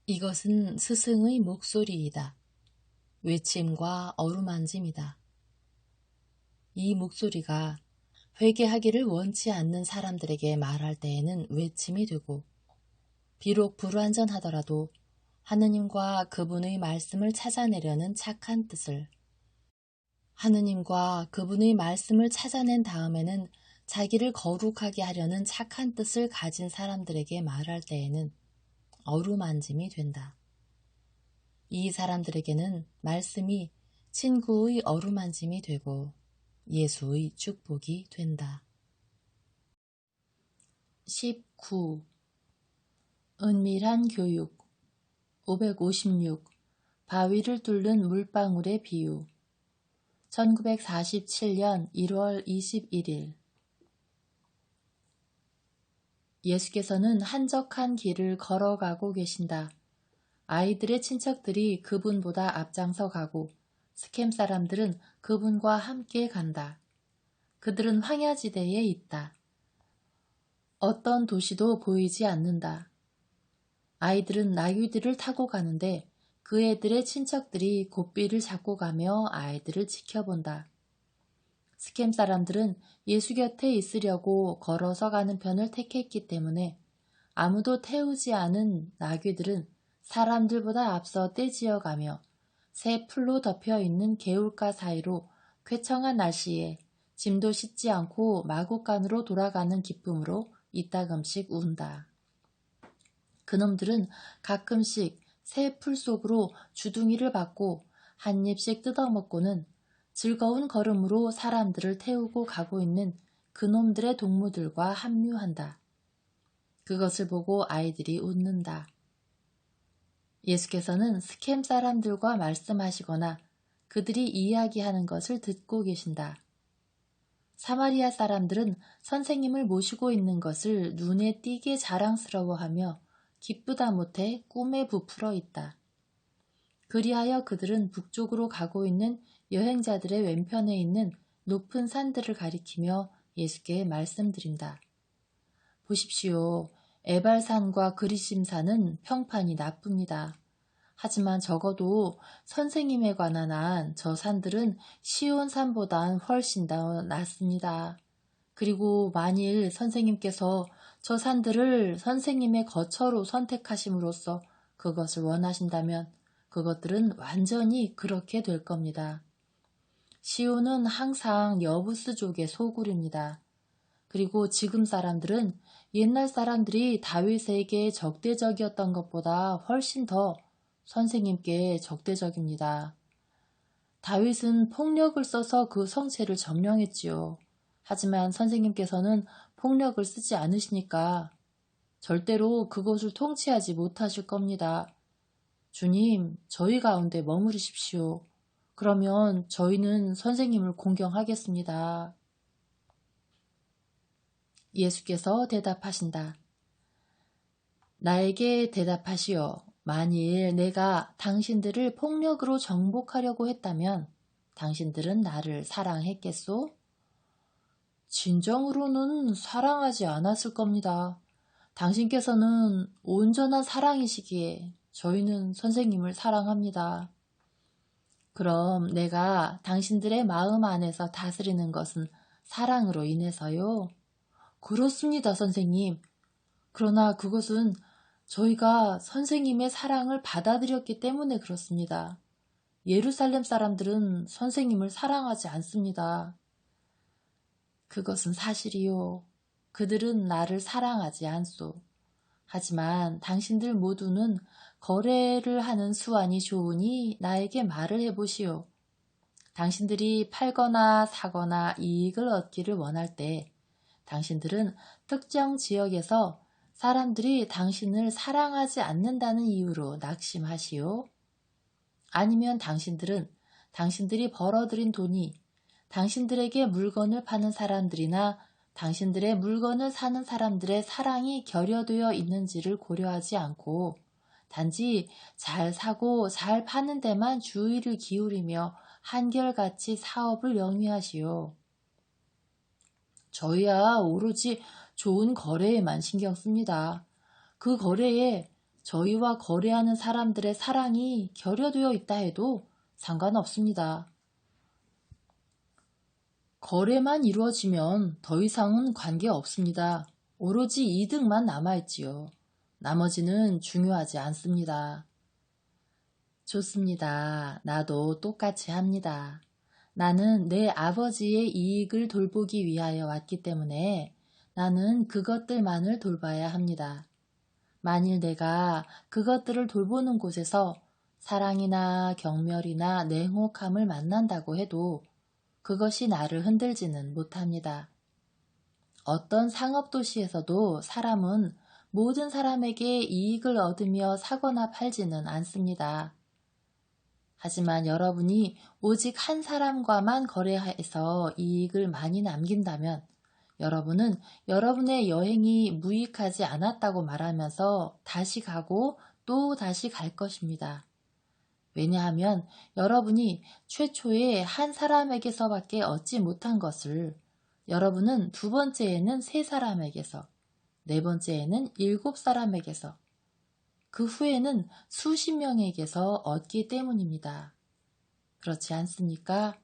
이것은 스승의 목소리이다. 외침과 어루만짐이다. 이 목소리가 회개하기를 원치 않는 사람들에게 말할 때에는 외침이 되고, 비록 불완전하더라도 하느님과 그분의 말씀을 찾아내려는 착한 뜻을, 하느님과 그분의 말씀을 찾아낸 다음에는 자기를 거룩하게 하려는 착한 뜻을 가진 사람들에게 말할 때에는 어루만짐이 된다. 이 사람들에게는 말씀이 친구의 어루만짐이 되고 예수의 축복이 된다. 19. 은밀한 교육 556. 바위를 뚫는 물방울의 비유 1947년 1월 21일. 예수께서는 한적한 길을 걸어가고 계신다. 아이들의 친척들이 그분보다 앞장서 가고 스켐 사람들은 그분과 함께 간다. 그들은 황야지대에 있다. 어떤 도시도 보이지 않는다. 아이들은 나귀들을 타고 가는데 그 애들의 친척들이 고삐를 잡고 가며 아이들을 지켜본다. 스켐 사람들은 예수 곁에 있으려고 걸어서 가는 편을 택했기 때문에 아무도 태우지 않은 나귀들은 사람들보다 앞서 떼지어가며 새 풀로 덮여 있는 개울가 사이로 쾌청한 날씨에 짐도 싣지 않고 마구간으로 돌아가는 기쁨으로 이따금씩 운다. 그놈들은 가끔씩 새 풀 속으로 주둥이를 받고 한 입씩 뜯어먹고는 즐거운 걸음으로 사람들을 태우고 가고 있는 그놈들의 동무들과 합류한다. 그것을 보고 아이들이 웃는다. 예수께서는 스켐 사람들과 말씀하시거나 그들이 이야기하는 것을 듣고 계신다. 사마리아 사람들은 선생님을 모시고 있는 것을 눈에 띄게 자랑스러워하며 기쁘다 못해 꿈에 부풀어 있다. 그리하여 그들은 북쪽으로 가고 있는 여행자들의 왼편에 있는 높은 산들을 가리키며 예수께 말씀드린다. 보십시오. 에발산과 그리심산은 평판이 나쁩니다. 하지만 적어도 선생님에 관한 한 저 산들은 시온산보단 훨씬 더 낫습니다. 그리고 만일 선생님께서 저 산들을 선생님의 거처로 선택하심으로써 그것을 원하신다면 그것들은 완전히 그렇게 될 겁니다. 시온은 항상 여부스족의 소굴입니다. 그리고 지금 사람들은 옛날 사람들이 다윗에게 적대적이었던 것보다 훨씬 더 선생님께 적대적입니다. 다윗은 폭력을 써서 그 성체를 점령했지요. 하지만 선생님께서는 폭력을 쓰지 않으시니까 절대로 그것을 통치하지 못하실 겁니다. 주님, 저희 가운데 머무르십시오. 그러면 저희는 선생님을 공경하겠습니다. 예수께서 대답하신다. 나에게 대답하시오. 만일 내가 당신들을 폭력으로 정복하려고 했다면 당신들은 나를 사랑했겠소? 진정으로는 사랑하지 않았을 겁니다. 당신께서는 온전한 사랑이시기에 저희는 선생님을 사랑합니다. 그럼 내가 당신들의 마음 안에서 다스리는 것은 사랑으로 인해서요? 그렇습니다, 선생님. 그러나 그것은 저희가 선생님의 사랑을 받아들였기 때문에 그렇습니다. 예루살렘 사람들은 선생님을 사랑하지 않습니다. 그것은 사실이요. 그들은 나를 사랑하지 않소. 하지만 당신들 모두는 거래를 하는 수완이 좋으니 나에게 말을 해보시오. 당신들이 팔거나 사거나 이익을 얻기를 원할 때 당신들은 특정 지역에서 사람들이 당신을 사랑하지 않는다는 이유로 낙심하시오. 아니면 당신들은 당신들이 벌어들인 돈이 당신들에게 물건을 파는 사람들이나 당신들의 물건을 사는 사람들의 사랑이 결여되어 있는지를 고려하지 않고 단지 잘 사고 잘 파는 데만 주의를 기울이며 한결같이 사업을 영위하시오. 저희야 오로지 좋은 거래에만 신경 씁니다. 그 거래에 저희와 거래하는 사람들의 사랑이 결여되어 있다 해도 상관없습니다. 거래만 이루어지면 더 이상은 관계 없습니다. 오로지 이득만 남아있지요. 나머지는 중요하지 않습니다. 좋습니다. 나도 똑같이 합니다. 나는 내 아버지의 이익을 돌보기 위하여 왔기 때문에 나는 그것들만을 돌봐야 합니다. 만일 내가 그것들을 돌보는 곳에서 사랑이나 경멸이나 냉혹함을 만난다고 해도 그것이 나를 흔들지는 못합니다. 어떤 상업도시에서도 사람은 모든 사람에게 이익을 얻으며 사거나 팔지는 않습니다. 하지만 여러분이 오직 한 사람과만 거래해서 이익을 많이 남긴다면 여러분은 여러분의 여행이 무익하지 않았다고 말하면서 다시 가고 또 다시 갈 것입니다. 왜냐하면 여러분이 최초에 한 사람에게서밖에 얻지 못한 것을 여러분은 두 번째에는 세 사람에게서, 네 번째에는 7사람에게서, 그 후에는 수십 명에게서 얻기 때문입니다. 그렇지 않습니까?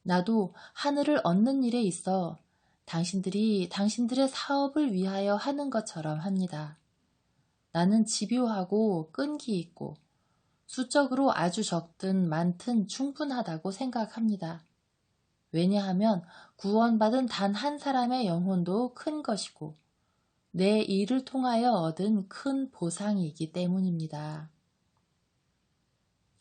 나도 하늘을 얻는 일에 있어 당신들이 당신들의 사업을 위하여 하는 것처럼 합니다. 나는 집요하고 끈기 있고 수적으로 아주 적든 많든 충분하다고 생각합니다. 왜냐하면 구원받은 단 한 사람의 영혼도 큰 것이고 내 일을 통하여 얻은 큰 보상이기 때문입니다.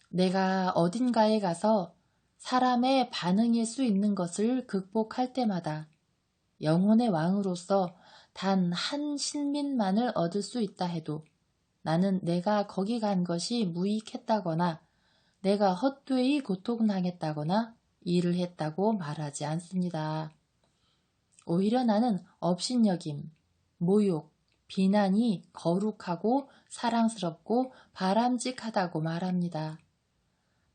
내가 어딘가에 가서 사람의 반응일 수 있는 것을 극복할 때마다 영혼의 왕으로서 단 한 신민만을 얻을 수 있다 해도 나는 내가 거기 간 것이 무익했다거나 내가 헛되이 고통당했다거나 일을 했다고 말하지 않습니다. 오히려 나는 업신여김, 모욕, 비난이 거룩하고 사랑스럽고 바람직하다고 말합니다.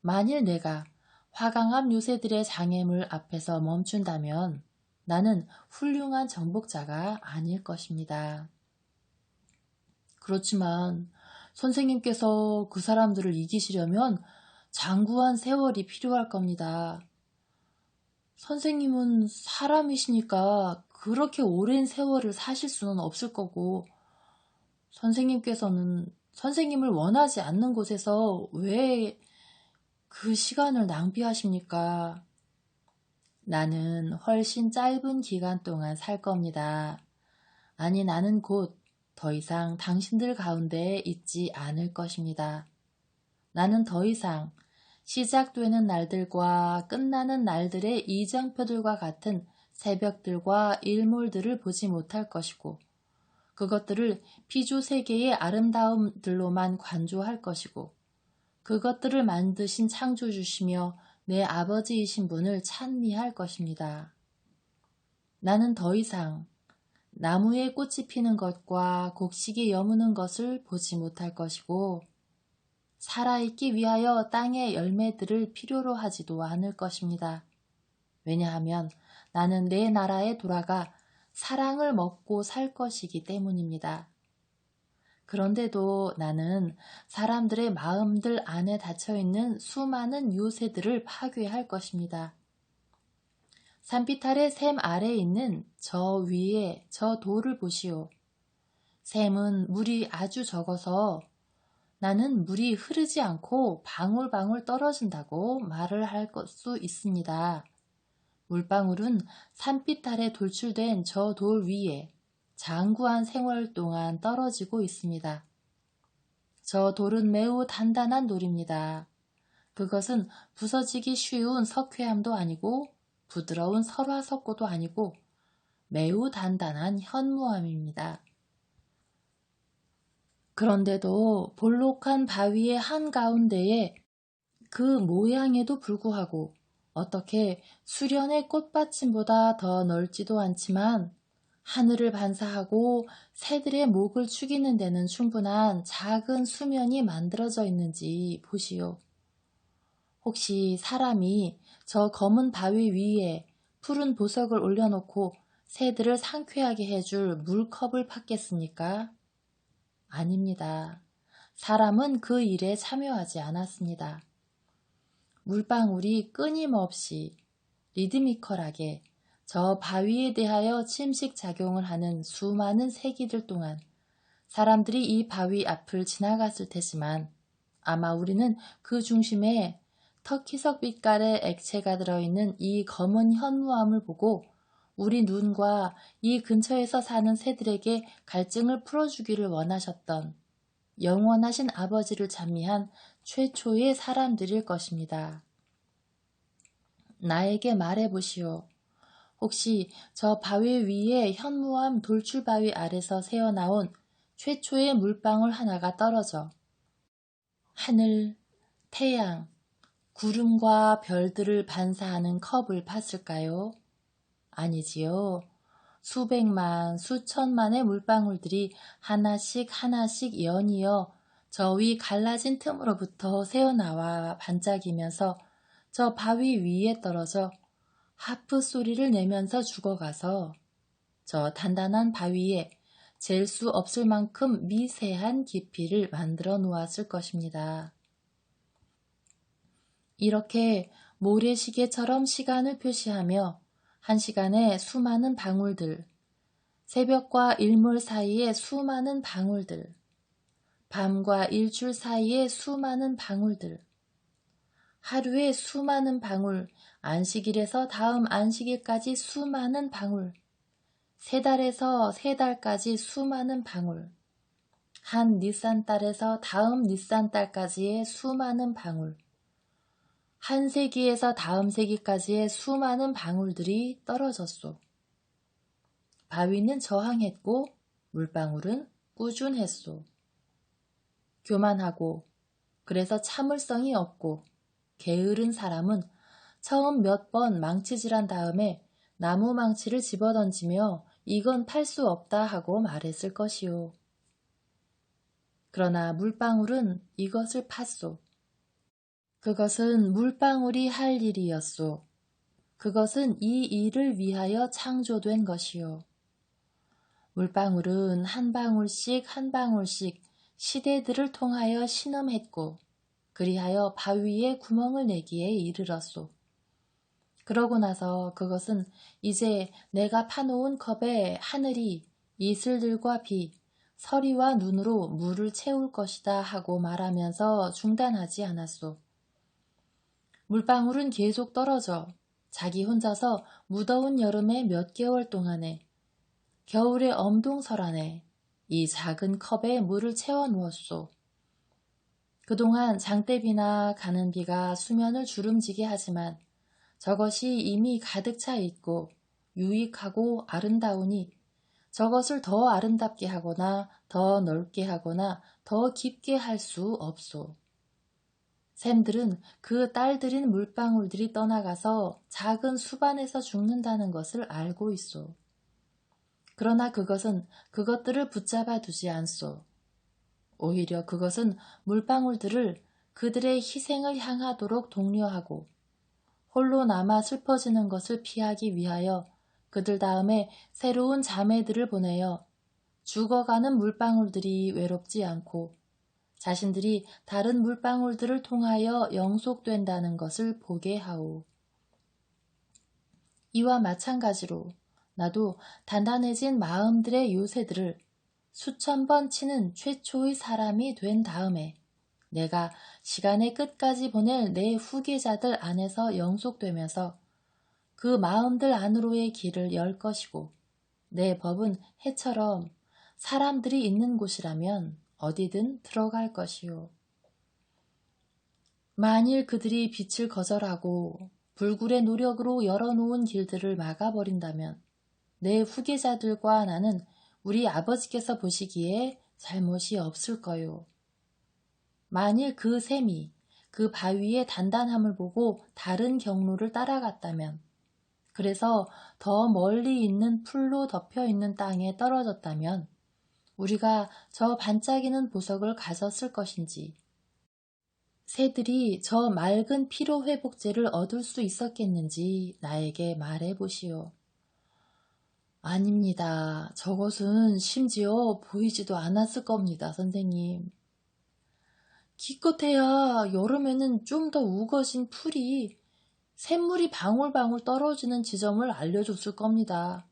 만일 내가 화강암 요새들의 장애물 앞에서 멈춘다면 나는 훌륭한 정복자가 아닐 것입니다. 그렇지만 선생님께서 그 사람들을 이기시려면 장구한 세월이 필요할 겁니다. 선생님은 사람이시니까 그렇게 오랜 세월을 사실 수는 없을 거고 선생님께서는 선생님을 원하지 않는 곳에서 왜 그 시간을 낭비하십니까? 나는 훨씬 짧은 기간 동안 살 겁니다. 아니, 나는 곧 더 이상 당신들 가운데에 있지 않을 것입니다. 나는 더 이상 시작되는 날들과 끝나는 날들의 이정표들과 같은 새벽들과 일몰들을 보지 못할 것이고 그것들을 피조세계의 아름다움들로만 관조할 것이고 그것들을 만드신 창조주시며 내 아버지이신 분을 찬미할 것입니다. 나는 더 이상 나무에 꽃이 피는 것과 곡식이 여무는 것을 보지 못할 것이고 살아있기 위하여 땅의 열매들을 필요로 하지도 않을 것입니다. 왜냐하면 나는 내 나라에 돌아가 사랑을 먹고 살 것이기 때문입니다. 그런데도 나는 사람들의 마음들 안에 닫혀있는 수많은 요새들을 파괴할 것입니다. 산비탈의 샘 아래에 있는 저 위에 저 돌을 보시오. 샘은 물이 아주 적어서 나는 물이 흐르지 않고 방울방울 떨어진다고 말을 할 수 있습니다. 물방울은 산빛 아래 돌출된 저 돌 위에 장구한 생활 동안 떨어지고 있습니다. 저 돌은 매우 단단한 돌입니다. 그것은 부서지기 쉬운 석회암도 아니고 부드러운 설화석고도 아니고 매우 단단한 현무암입니다. 그런데도 볼록한 바위의 한가운데에 그 모양에도 불구하고 어떻게 수련의 꽃받침보다 더 넓지도 않지만 하늘을 반사하고 새들의 목을 축이는 데는 충분한 작은 수면이 만들어져 있는지 보시오. 혹시 사람이 저 검은 바위 위에 푸른 보석을 올려놓고 새들을 상쾌하게 해줄 물컵을 팠겠습니까? 아닙니다. 사람은 그 일에 참여하지 않았습니다. 물방울이 끊임없이 리드미컬하게 저 바위에 대하여 침식작용을 하는 수많은 세기들 동안 사람들이 이 바위 앞을 지나갔을 테지만 아마 우리는 그 중심에 터키석 빛깔의 액체가 들어있는 이 검은 현무암을 보고 우리 눈과 이 근처에서 사는 새들에게 갈증을 풀어주기를 원하셨던 영원하신 아버지를 찬미한 최초의 사람들일 것입니다. 나에게 말해보시오. 혹시 저 바위 위에 현무암 돌출바위 아래서 새어나온 최초의 물방울 하나가 떨어져 하늘, 태양, 구름과 별들을 반사하는 컵을 봤을까요? 아니지요. 수백만, 수천만의 물방울들이 하나씩 하나씩 연이어 저 위 갈라진 틈으로부터 새어나와 반짝이면서 저 바위 위에 떨어져 하프 소리를 내면서 죽어가서 저 단단한 바위에 잴 수 없을 만큼 미세한 깊이를 만들어 놓았을 것입니다. 이렇게 모래시계처럼 시간을 표시하며 한 시간에 수많은 방울들, 새벽과 일몰 사이에 수많은 방울들, 밤과 일출 사이에 수많은 방울들, 하루에 수많은 방울, 안식일에서 다음 안식일까지 수많은 방울, 세 달에서 세 달까지 수많은 방울, 한 니산달에서 다음 니산달까지의 수많은 방울, 한 세기에서 다음 세기까지의 수많은 방울들이 떨어졌소. 바위는 저항했고 물방울은 꾸준했소. 교만하고 그래서 참을성이 없고 게으른 사람은 처음 몇 번 망치질한 다음에 나무 망치를 집어던지며 이건 팔 수 없다 하고 말했을 것이요. 그러나 물방울은 이것을 팠소. 그것은 물방울이 할 일이었소. 그것은 이 일을 위하여 창조된 것이요. 물방울은 한 방울씩 한 방울씩 시대들을 통하여 신음했고 그리하여 바위에 구멍을 내기에 이르렀소. 그러고 나서 그것은 이제 내가 파놓은 컵에 하늘이 이슬들과 비, 서리와 눈으로 물을 채울 것이다 하고 말하면서 중단하지 않았소. 물방울은 계속 떨어져 자기 혼자서 무더운 여름의 몇 개월 동안에 겨울의 엄동설안에 이 작은 컵에 물을 채워 누었소. 그동안 장대비나 가는 비가 수면을 주름지게 하지만 저것이 이미 가득 차 있고 유익하고 아름다우니 저것을 더 아름답게 하거나 더 넓게 하거나 더 깊게 할 수 없소. 샘들은 그 딸들인 물방울들이 떠나가서 작은 수반에서 죽는다는 것을 알고 있소. 그러나 그것은 그것들을 붙잡아 두지 않소. 오히려 그것은 물방울들을 그들의 희생을 향하도록 독려하고 홀로 남아 슬퍼지는 것을 피하기 위하여 그들 다음에 새로운 자매들을 보내어 죽어가는 물방울들이 외롭지 않고 자신들이 다른 물방울들을 통하여 영속된다는 것을 보게 하오. 이와 마찬가지로 나도 단단해진 마음들의 요새들을 수천 번 치는 최초의 사람이 된 다음에 내가 시간의 끝까지 보낼 내 후계자들 안에서 영속되면서 그 마음들 안으로의 길을 열 것이고 내 법은 해처럼 사람들이 있는 곳이라면 어디든 들어갈 것이요. 만일 그들이 빛을 거절하고 불굴의 노력으로 열어놓은 길들을 막아버린다면 내 후계자들과 나는 우리 아버지께서 보시기에 잘못이 없을 거요. 만일 그 샘이 그 바위의 단단함을 보고 다른 경로를 따라갔다면 그래서 더 멀리 있는 풀로 덮여있는 땅에 떨어졌다면 우리가 저 반짝이는 보석을 가졌을 것인지 새들이 저 맑은 피로회복제를 얻을 수 있었겠는지 나에게 말해보시오. 아닙니다. 저것은 심지어 보이지도 않았을 겁니다, 선생님. 기껏해야 여름에는 좀 더 우거진 풀이 샘물이 방울방울 떨어지는 지점을 알려줬을 겁니다.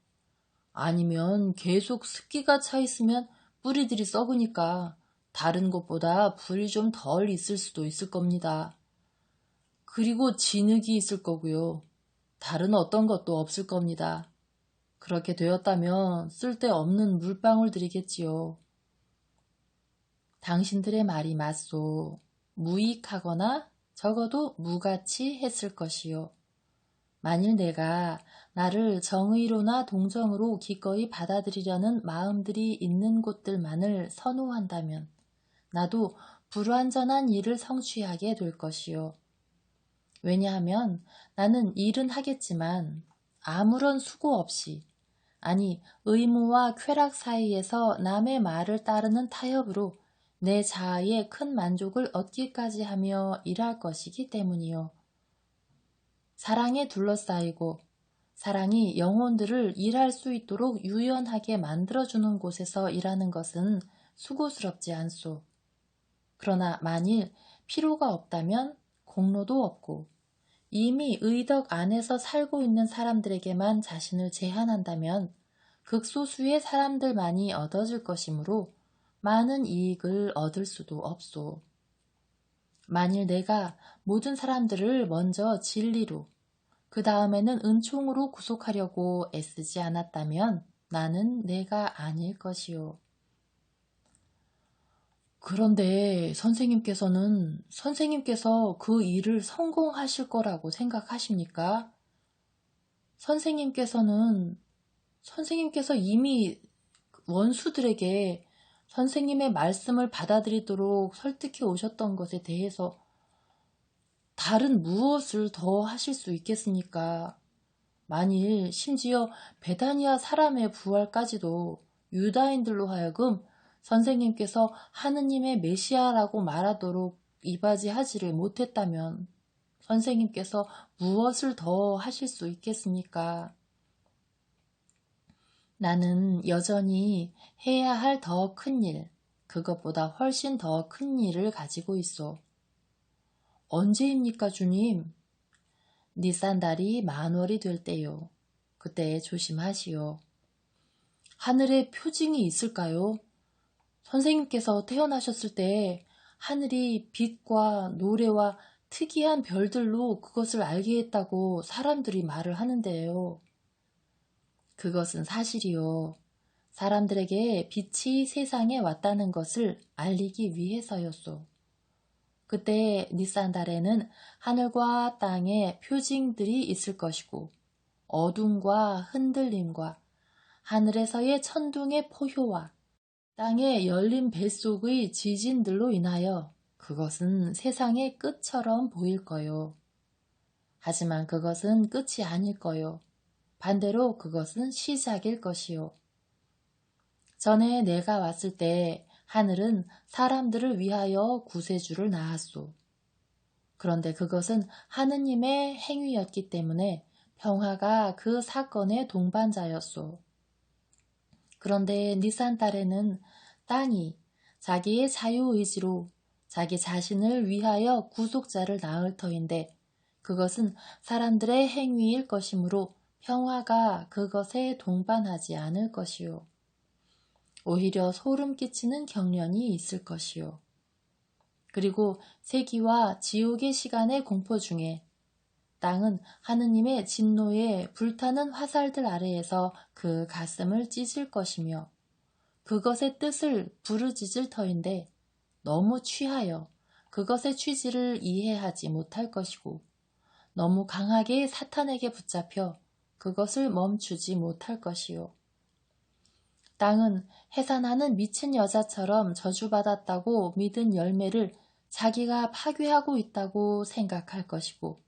아니면 계속 습기가 차 있으면 뿌리들이 썩으니까 다른 곳보다 불이 좀 덜 있을 수도 있을 겁니다. 그리고 진흙이 있을 거고요. 다른 어떤 것도 없을 겁니다. 그렇게 되었다면 쓸데없는 물방울들이겠지요. 당신들의 말이 맞소. 무익하거나 적어도 무가치 했을 것이요. 만일 내가 나를 정의로나 동정으로 기꺼이 받아들이려는 마음들이 있는 곳들만을 선호한다면 나도 불완전한 일을 성취하게 될 것이요. 왜냐하면 나는 일은 하겠지만 아무런 수고 없이, 아니 의무와 쾌락 사이에서 남의 말을 따르는 타협으로 내 자아의 큰 만족을 얻기까지 하며 일할 것이기 때문이요. 사랑에 둘러싸이고 사랑이 영혼들을 일할 수 있도록 유연하게 만들어주는 곳에서 일하는 것은 수고스럽지 않소. 그러나 만일 필요가 없다면 공로도 없고 이미 의덕 안에서 살고 있는 사람들에게만 자신을 제한한다면 극소수의 사람들만이 얻어질 것이므로 많은 이익을 얻을 수도 없소. 만일 내가 모든 사람들을 먼저 진리로, 그 다음에는 은총으로 구속하려고 애쓰지 않았다면 나는 내가 아닐 것이요. 그런데 선생님께서 그 일을 성공하실 거라고 생각하십니까? 선생님께서 이미 원수들에게 선생님의 말씀을 받아들이도록 설득해 오셨던 것에 대해서 다른 무엇을 더 하실 수 있겠습니까? 만일 심지어 베다니아 사람의 부활까지도 유다인들로 하여금 선생님께서 하느님의 메시아라고 말하도록 이바지하지를 못했다면 선생님께서 무엇을 더 하실 수 있겠습니까? 나는 여전히 해야 할 더 큰 일, 그것보다 훨씬 더 큰 일을 가지고 있어. 언제입니까, 주님? 니산달이 만월이 될 때요. 그때 조심하시오. 하늘에 표징이 있을까요? 선생님께서 태어나셨을 때 하늘이 빛과 노래와 특이한 별들로 그것을 알게 했다고 사람들이 말을 하는데요. 그것은 사실이요. 사람들에게 빛이 세상에 왔다는 것을 알리기 위해서였소. 그때 니산달에는 하늘과 땅에 표징들이 있을 것이고 어둠과 흔들림과 하늘에서의 천둥의 포효와 땅의 열린 뱃속의 지진들로 인하여 그것은 세상의 끝처럼 보일 거요. 하지만 그것은 끝이 아닐 거요. 반대로 그것은 시작일 것이요. 전에 내가 왔을 때 하늘은 사람들을 위하여 구세주를 낳았소. 그런데 그것은 하느님의 행위였기 때문에 평화가 그 사건의 동반자였소. 그런데 니산달에는 땅이 자기의 자유의지로 자기 자신을 위하여 구속자를 낳을 터인데 그것은 사람들의 행위일 것이므로 평화가 그것에 동반하지 않을 것이요. 오히려 소름 끼치는 경련이 있을 것이요. 그리고 세기와 지옥의 시간의 공포 중에 땅은 하느님의 진노에 불타는 화살들 아래에서 그 가슴을 찢을 것이며 그것의 뜻을 부르짖을 터인데 너무 취하여 그것의 취지를 이해하지 못할 것이고 너무 강하게 사탄에게 붙잡혀 그것을 멈추지 못할 것이요. 땅은 해산하는 미친 여자처럼 저주받았다고 믿은 열매를 자기가 파괴하고 있다고 생각할 것이고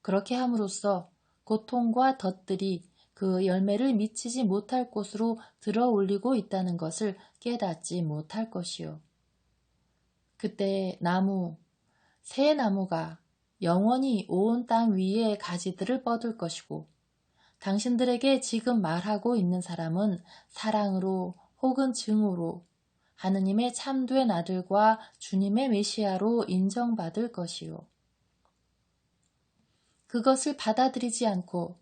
그렇게 함으로써 고통과 덫들이 그 열매를 미치지 못할 곳으로 들어 올리고 있다는 것을 깨닫지 못할 것이요. 그때 새 나무가 영원히 온 땅 위에 가지들을 뻗을 것이고 당신들에게 지금 말하고 있는 사람은 사랑으로 혹은 증오로 하느님의 참된 아들과 주님의 메시아로 인정받을 것이요. 그것을 받아들이지 않고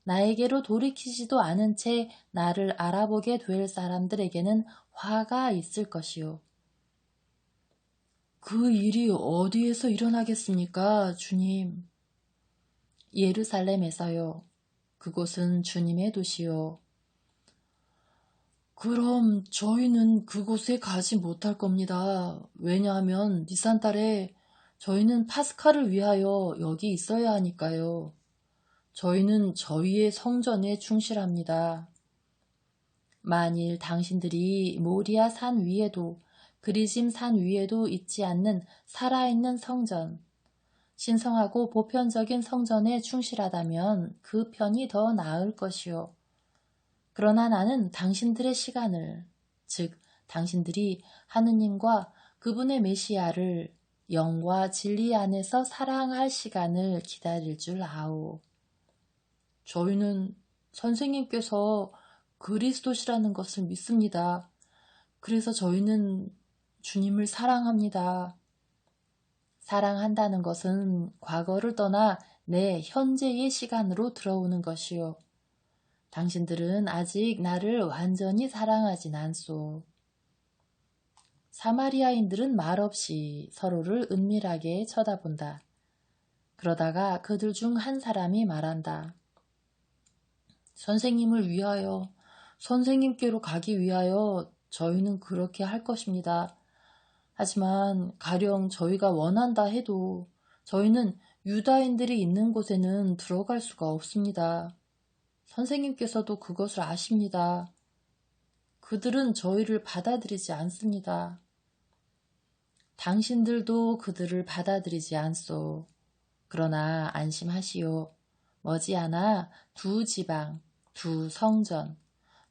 나에게로 돌이키지도 않은 채 나를 알아보게 될 사람들에게는 화가 있을 것이요. 그 일이 어디에서 일어나겠습니까, 주님? 예루살렘에서요. 그곳은 주님의 도시요. 그럼 저희는 그곳에 가지 못할 겁니다. 왜냐하면 니산달에 저희는 파스카를 위하여 여기 있어야 하니까요. 저희는 저희의 성전에 충실합니다. 만일 당신들이 모리아 산 위에도 그리짐 산 위에도 있지 않는 살아있는 성전, 신성하고 보편적인 성전에 충실하다면 그 편이 더 나을 것이요. 그러나 나는 당신들의 시간을, 즉 당신들이 하느님과 그분의 메시아를 영과 진리 안에서 사랑할 시간을 기다릴 줄 아오. 저희는 선생님께서 그리스도시라는 것을 믿습니다. 그래서 저희는 주님을 사랑합니다. 사랑한다는 것은 과거를 떠나 내 현재의 시간으로 들어오는 것이요. 당신들은 아직 나를 완전히 사랑하진 않소. 사마리아인들은 말없이 서로를 은밀하게 쳐다본다. 그러다가 그들 중 한 사람이 말한다. 선생님을 위하여, 선생님께로 가기 위하여 저희는 그렇게 할 것입니다. 하지만 가령 저희가 원한다 해도 저희는 유다인들이 있는 곳에는 들어갈 수가 없습니다. 선생님께서도 그것을 아십니다. 그들은 저희를 받아들이지 않습니다. 당신들도 그들을 받아들이지 않소. 그러나 안심하시오. 머지않아 두 지방, 두 성전,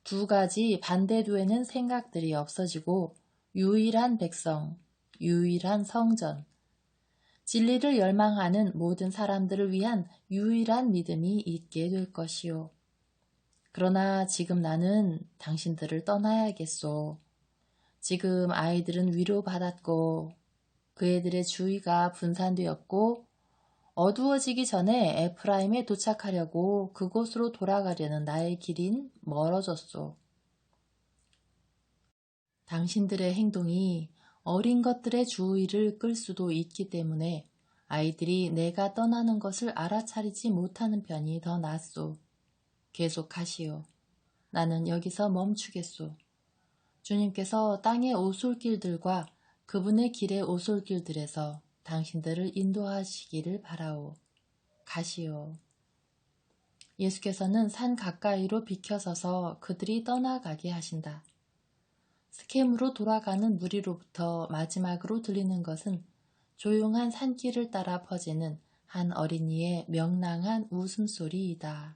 두 가지 반대되는 생각들이 없어지고 유일한 백성, 유일한 성전, 진리를 열망하는 모든 사람들을 위한 유일한 믿음이 있게 될 것이요. 그러나 지금 나는 당신들을 떠나야겠소. 지금 아이들은 위로받았고 그 애들의 주의가 분산되었고 어두워지기 전에 에프라임에 도착하려고 그곳으로 돌아가려는 나의 길인 멀어졌소. 당신들의 행동이 어린 것들의 주의를 끌 수도 있기 때문에 아이들이 내가 떠나는 것을 알아차리지 못하는 편이 더 낫소. 계속하시오. 나는 여기서 멈추겠소. 주님께서 땅의 오솔길들과 그분의 길의 오솔길들에서 당신들을 인도하시기를 바라오. 가시오. 예수께서는 산 가까이로 비켜서서 그들이 떠나가게 하신다. 스켐으로 돌아가는 무리로부터 마지막으로 들리는 것은 조용한 산길을 따라 퍼지는 한 어린이의 명랑한 웃음소리이다.